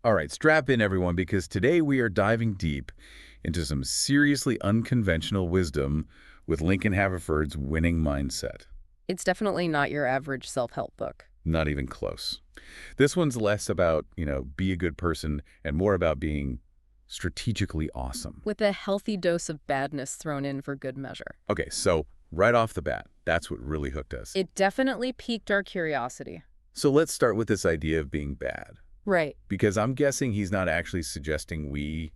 All right, strap in everyone, because today we are diving deep into some seriously unconventional wisdom with Lincoln Haverford's winning mindset. It's definitely not your average self-help book. Not even close. This one's less about, be a good person and more about being strategically awesome. With a healthy dose of badness thrown in for good measure. Okay, so right off the bat, that's what really hooked us. It definitely piqued our curiosity. So let's start with this idea of being bad, Right. because I'm guessing he's not actually suggesting we,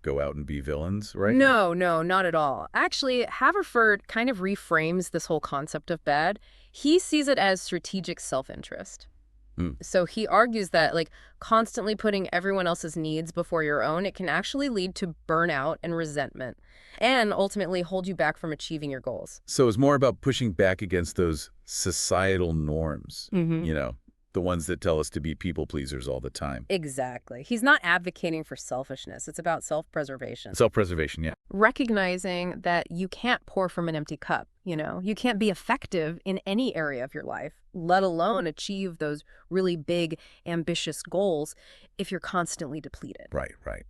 go out and be villains, right? No, no, not at all. Actually, Haverford kind of reframes this whole concept of bad. He sees it as strategic self-interest. Hmm. So he argues that, constantly putting everyone else's needs before your own, it can actually lead to burnout and resentment, and ultimately hold you back from achieving your goals. So it's more about pushing back against those societal norms, Mm-hmm. the ones that tell us to be people pleasers all the time. Exactly. He's not advocating for selfishness. It's about self-preservation. Self-preservation, yeah. Recognizing that you can't pour from an empty cup, You can't be effective in any area of your life, let alone achieve those really big, ambitious goals if you're constantly depleted. Right, right.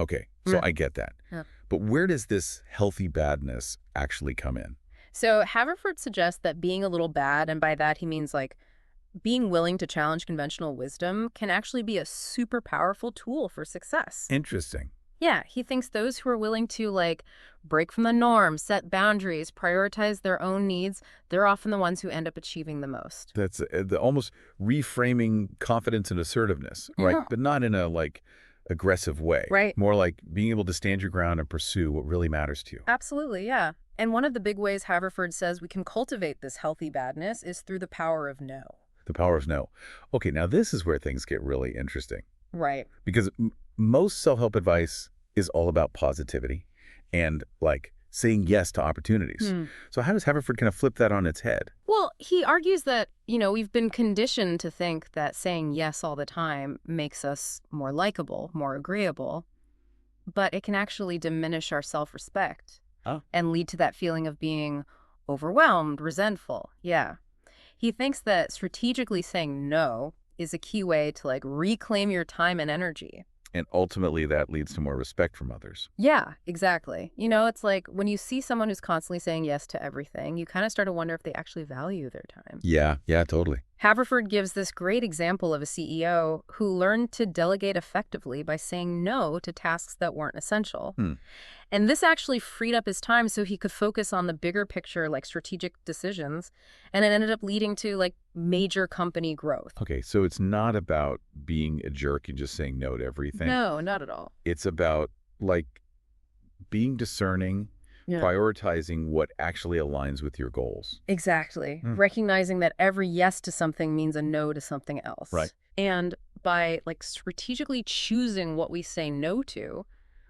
Okay, so I get that. Yeah. But where does this healthy badness actually come in? So Haverford suggests that being a little bad, and by that he means being willing to challenge conventional wisdom, can actually be a super powerful tool for success. Interesting. Yeah, he thinks those who are willing to break from the norm, set boundaries, prioritize their own needs, they're often the ones who end up achieving the most. That's the almost reframing confidence and assertiveness, right? Yeah. But not in a, aggressive way. Right. More like being able to stand your ground and pursue what really matters to you. Absolutely, yeah. And one of the big ways Haverford says we can cultivate this healthy badness is through the power of no. The power of no. Okay, now this is where things get really interesting. Right. Because most self-help advice is all about positivity and, saying yes to opportunities. So how does Haverford kind of flip that on its head? Well, he argues that, we've been conditioned to think that saying yes all the time makes us more likable, more agreeable, but it can actually diminish our self-respect and lead to that feeling of being overwhelmed, resentful. Yeah. He thinks that strategically saying no is a key way to reclaim your time and energy. And ultimately that leads to more respect from others. Yeah, exactly. It's like when you see someone who's constantly saying yes to everything, you kind of start to wonder if they actually value their time. Yeah, totally. Haverford gives this great example of a CEO who learned to delegate effectively by saying no to tasks that weren't essential. And this actually freed up his time so he could focus on the bigger picture, strategic decisions, and it ended up leading to major company growth. Okay, so it's not about being a jerk and just saying no to everything. No, not at all. It's about, being discerning, prioritizing what actually aligns with your goals. Exactly. Recognizing that every yes to something means a no to something else. Right. And by strategically choosing what we say no to,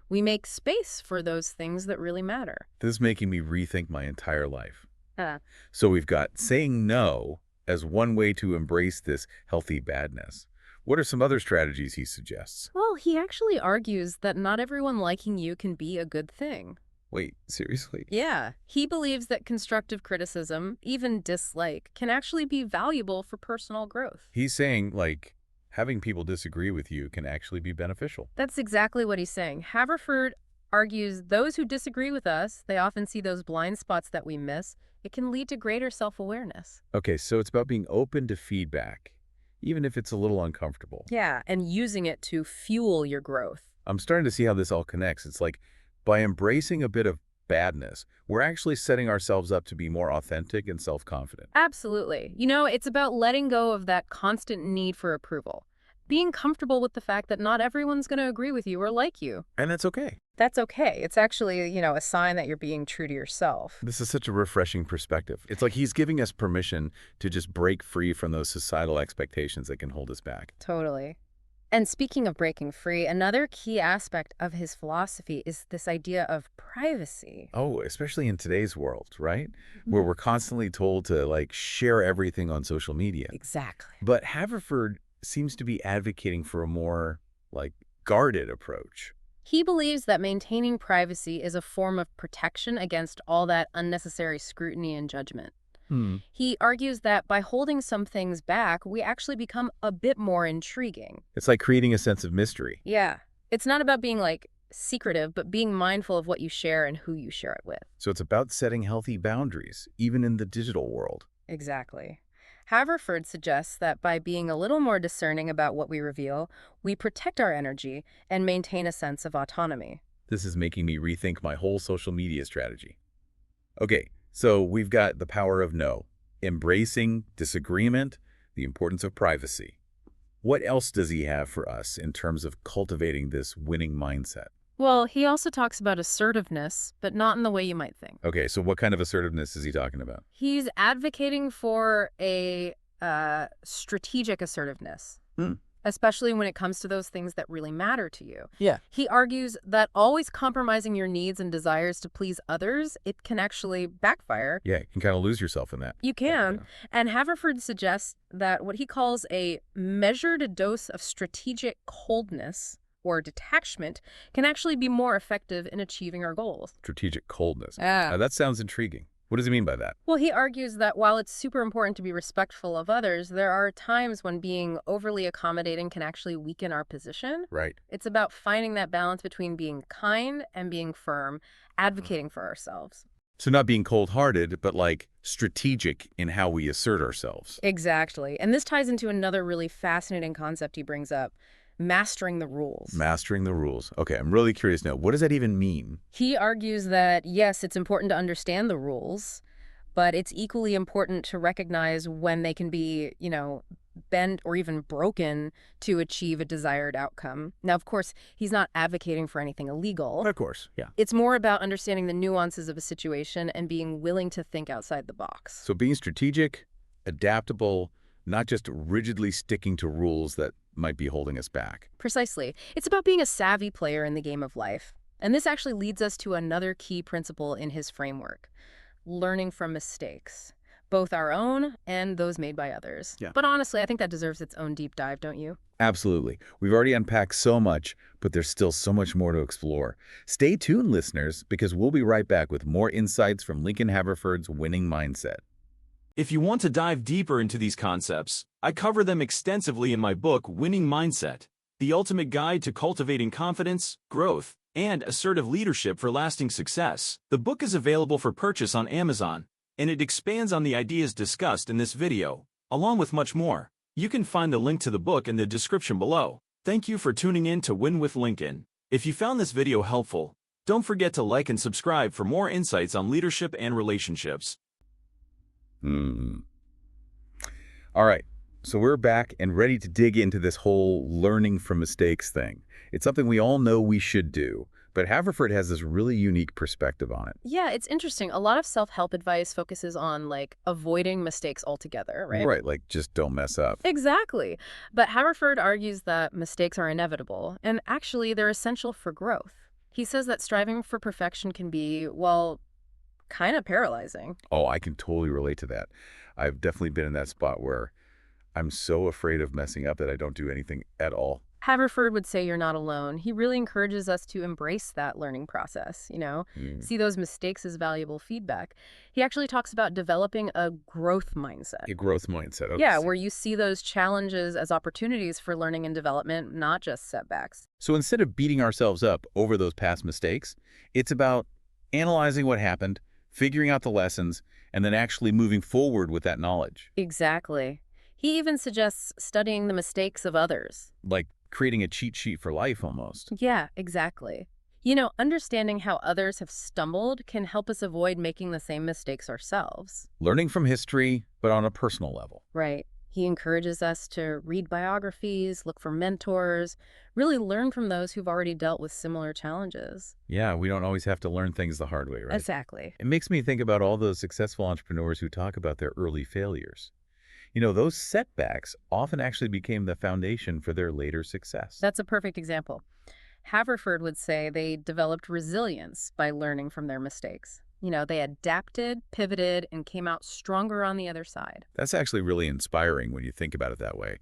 we make space for those things that really matter. This is making me rethink my entire life. Uh, So we've got saying no as one way to embrace this healthy badness. What are some other strategies he suggests? well, he actually argues that not everyone liking you can be a good thing. Wait, seriously? Yeah. He believes that constructive criticism, even dislike, can actually be valuable for personal growth. He's saying, having people disagree with you can actually be beneficial. That's exactly what he's saying. Haverford argues those who disagree with us, they often see those blind spots that we miss. It can lead to greater self-awareness. Okay, so it's about being open to feedback, even if it's a little uncomfortable. Yeah, and using it to fuel your growth. I'm starting to see how this all connects. It's by embracing a bit of badness, we're actually setting ourselves up to be more authentic and self-confident. Absolutely. It's about letting go of that constant need for approval. Being comfortable with the fact that not everyone's going to agree with you or like you. And that's okay. That's okay. It's actually, a sign that you're being true to yourself. This is such a refreshing perspective. It's like he's giving us permission to just break free from those societal expectations that can hold us back. Totally. And speaking of breaking free, another key aspect of his philosophy is this idea of privacy. Oh, especially in today's world, right? Where we're constantly told to, share everything on social media. Exactly. But Haverford seems to be advocating for a more, guarded approach. He believes that maintaining privacy is a form of protection against all that unnecessary scrutiny and judgment. Hmm. He argues that by holding some things back, we actually become a bit more intriguing. It's like creating a sense of mystery. Yeah. It's not about being like secretive, but being mindful of what you share and who you share it with. So it's about setting healthy boundaries, even in the digital world. Exactly. Haverford suggests that by being a little more discerning about what we reveal, we protect our energy and maintain a sense of autonomy. This is making me rethink my whole social media strategy. Okay, so we've got the power of no, embracing disagreement, the importance of privacy. What else does he have for us in terms of cultivating this winning mindset? Well, he also talks about assertiveness, but not in the way you might think. Okay, so what kind of assertiveness is he talking about? He's advocating for a strategic assertiveness, Hmm. especially when it comes to those things that really matter to you. Yeah. He argues that always compromising your needs and desires to please others, it can actually backfire. Yeah, you can kind of lose yourself in that. You can. Yeah. And Haverford suggests that what he calls a measured dose of strategic coldness or detachment can actually be more effective in achieving our goals. Strategic coldness. Ah. That sounds intriguing. What does he mean by that? Well, he argues that while it's super important to be respectful of others, there are times when being overly accommodating can actually weaken our position. Right. It's about finding that balance between being kind and being firm, advocating for ourselves. So not being cold-hearted, but like strategic in how we assert ourselves. Exactly. And this ties into another really fascinating concept he brings up, mastering the rules. Mastering the rules. Okay, I'm really curious now. What does that even mean? He argues that, yes, it's important to understand the rules, but it's equally important to recognize when they can be, bent or even broken to achieve a desired outcome. Now, of course, he's not advocating for anything illegal. Of course, yeah. It's more about understanding the nuances of a situation and being willing to think outside the box. So being strategic, adaptable, not just rigidly sticking to rules that might be holding us back. Precisely. It's about being a savvy player in the game of life. And this actually leads us to another key principle in his framework, learning from mistakes, both our own and those made by others. Yeah. But honestly, I think that deserves its own deep dive, don't you? Absolutely. We've already unpacked so much, but there's still so much more to explore. Stay tuned, listeners, because we'll be right back with more insights from Lincoln Haverford's winning mindset. If you want to dive deeper into these concepts, I cover them extensively in my book, Winning Mindset, the ultimate guide to cultivating confidence, growth, and assertive leadership for lasting success. The book is available for purchase on Amazon, and it expands on the ideas discussed in this video, along with much more. You can find the link to the book in the description below. Thank you for tuning in to Win with Lincoln. If you found this video helpful, don't forget to like and subscribe for more insights on leadership and relationships. All right, so we're back and ready to dig into this whole learning from mistakes thing. It's something we all know we should do, but Haverford has this really unique perspective on it. Yeah, it's interesting. A lot of self-help advice focuses on, avoiding mistakes altogether, right? Right, like just don't mess up. Exactly. But Haverford argues that mistakes are inevitable, and actually they're essential for growth. He says that striving for perfection can be, well, kind of paralyzing. Oh, I can totally relate to that. I've definitely been in that spot where I'm so afraid of messing up that I don't do anything at all. Haverford would say you're not alone. He really encourages us to embrace that learning process, see those mistakes as valuable feedback. He actually talks about developing a growth mindset. A growth mindset. Okay. Yeah, where you see those challenges as opportunities for learning and development, not just setbacks. So instead of beating ourselves up over those past mistakes, it's about analyzing what happened, figuring out the lessons, and then actually moving forward with that knowledge. Exactly. He even suggests studying the mistakes of others. Like creating a cheat sheet for life almost. Yeah, exactly. Understanding how others have stumbled can help us avoid making the same mistakes ourselves. Learning from history, but on a personal level. Right. He encourages us to read biographies, look for mentors, really learn from those who've already dealt with similar challenges. Yeah, we don't always have to learn things the hard way, right? Exactly. It makes me think about all those successful entrepreneurs who talk about their early failures. Those setbacks often actually became the foundation for their later success. That's a perfect example. Haverford would say they developed resilience by learning from their mistakes. They adapted, pivoted, and came out stronger on the other side. That's actually really inspiring when you think about it that way.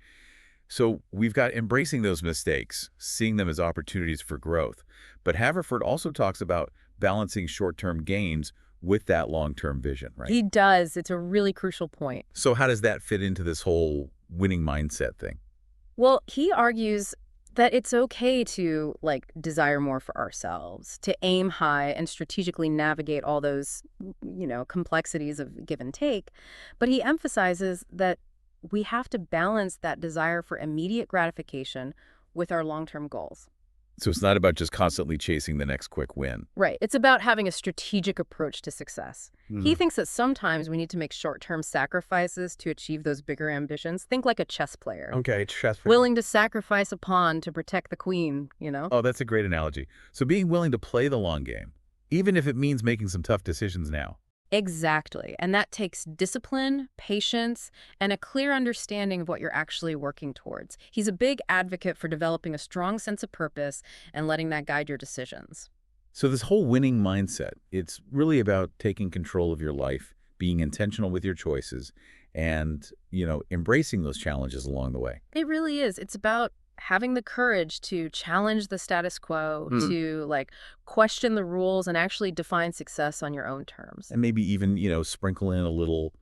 So we've got embracing those mistakes, seeing them as opportunities for growth. But Haverford also talks about balancing short-term gains with that long-term vision, right? He does. It's a really crucial point. So how does that fit into this whole winning mindset thing? Well, he argues that it's okay to, like, desire more for ourselves, to aim high and strategically navigate all those, complexities of give and take. But he emphasizes that we have to balance that desire for immediate gratification with our long-term goals. So it's not about just constantly chasing the next quick win. Right. It's about having a strategic approach to success. He Mhm. thinks that sometimes we need to make short-term sacrifices to achieve those bigger ambitions. Think like a chess player, Okay, chess. willing to sacrifice a pawn to protect the queen. Oh, that's a great analogy. So being willing to play the long game, even if it means making some tough decisions now. Exactly. And that takes discipline, patience, and a clear understanding of what you're actually working towards. He's a big advocate for developing a strong sense of purpose and letting that guide your decisions. So this whole winning mindset, it's really about taking control of your life, being intentional with your choices, and, embracing those challenges along the way. It really is. It's about having the courage to challenge the status quo, to question the rules and actually define success on your own terms. And maybe even, sprinkle in a little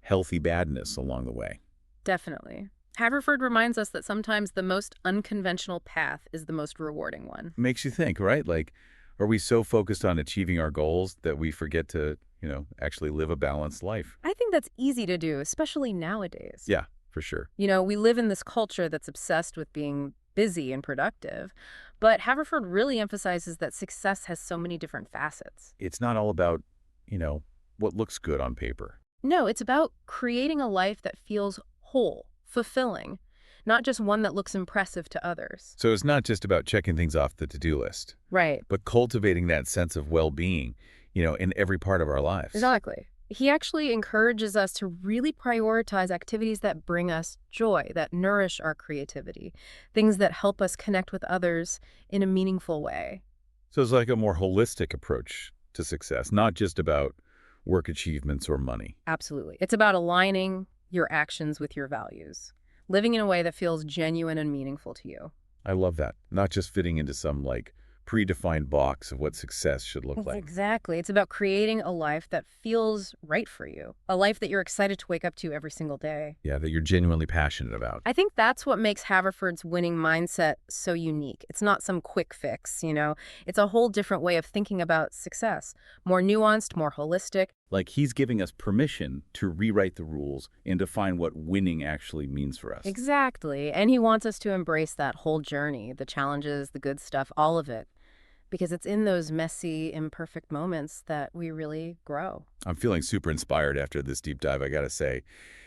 healthy badness along the way. Definitely. Haverford reminds us that sometimes the most unconventional path is the most rewarding one. Makes you think, right? Like, are we so focused on achieving our goals that we forget to, actually live a balanced life? I think that's easy to do, especially nowadays. Yeah, for sure. We live in this culture that's obsessed with being busy and productive, but Haverford really emphasizes that success has so many different facets. It's not all about, what looks good on paper. No, it's about creating a life that feels whole, fulfilling, not just one that looks impressive to others. So it's not just about checking things off the to-do list, Right. but cultivating that sense of well-being, in every part of our lives. Exactly. He actually encourages us to really prioritize activities that bring us joy, that nourish our creativity, things that help us connect with others in a meaningful way. So it's like a more holistic approach to success, not just about work achievements or money. Absolutely. It's about aligning your actions with your values, living in a way that feels genuine and meaningful to you. I love that. Not just fitting into some, predefined box of what success should look like. Exactly. It's about creating a life that feels right for you, a life that you're excited to wake up to every single day. Yeah, that you're genuinely passionate about. I think that's what makes Haverford's winning mindset so unique. It's not some quick fix. It's a whole different way of thinking about success, more nuanced, more holistic. Like he's giving us permission to rewrite the rules and define what winning actually means for us. Exactly. And he wants us to embrace that whole journey, the challenges, the good stuff, all of it. Because it's in those messy, imperfect moments that we really grow. I'm feeling super inspired after this deep dive, I gotta say.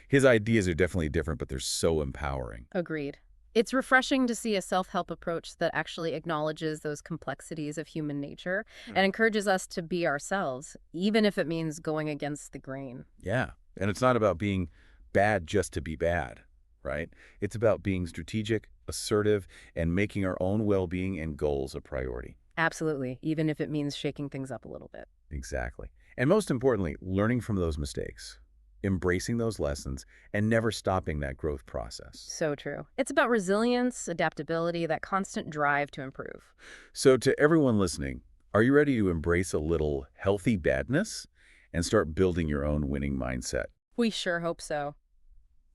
His ideas are definitely different, but they're so empowering. Agreed. It's refreshing to see a self-help approach that actually acknowledges those complexities of human nature and encourages us to be ourselves, even if it means going against the grain. Yeah, and it's not about being bad just to be bad, right? It's about being strategic, assertive, and making our own well-being and goals a priority. Absolutely, even if it means shaking things up a little bit. Exactly. And most importantly, learning from those mistakes, embracing those lessons, and never stopping that growth process. So true. It's about resilience, adaptability, that constant drive to improve. So to everyone listening, are you ready to embrace a little healthy badness and start building your own winning mindset? We sure hope so.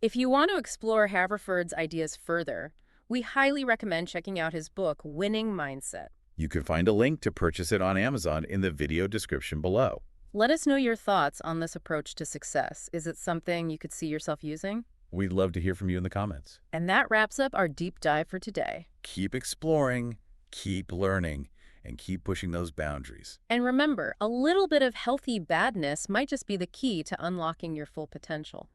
If you want to explore Haverford's ideas further, we highly recommend checking out his book, Winning Mindset. You can find a link to purchase it on Amazon in the video description below. Let us know your thoughts on this approach to success. Is it something you could see yourself using? We'd love to hear from you in the comments. And that wraps up our deep dive for today. Keep exploring, keep learning, and keep pushing those boundaries. And remember, a little bit of healthy badness might just be the key to unlocking your full potential.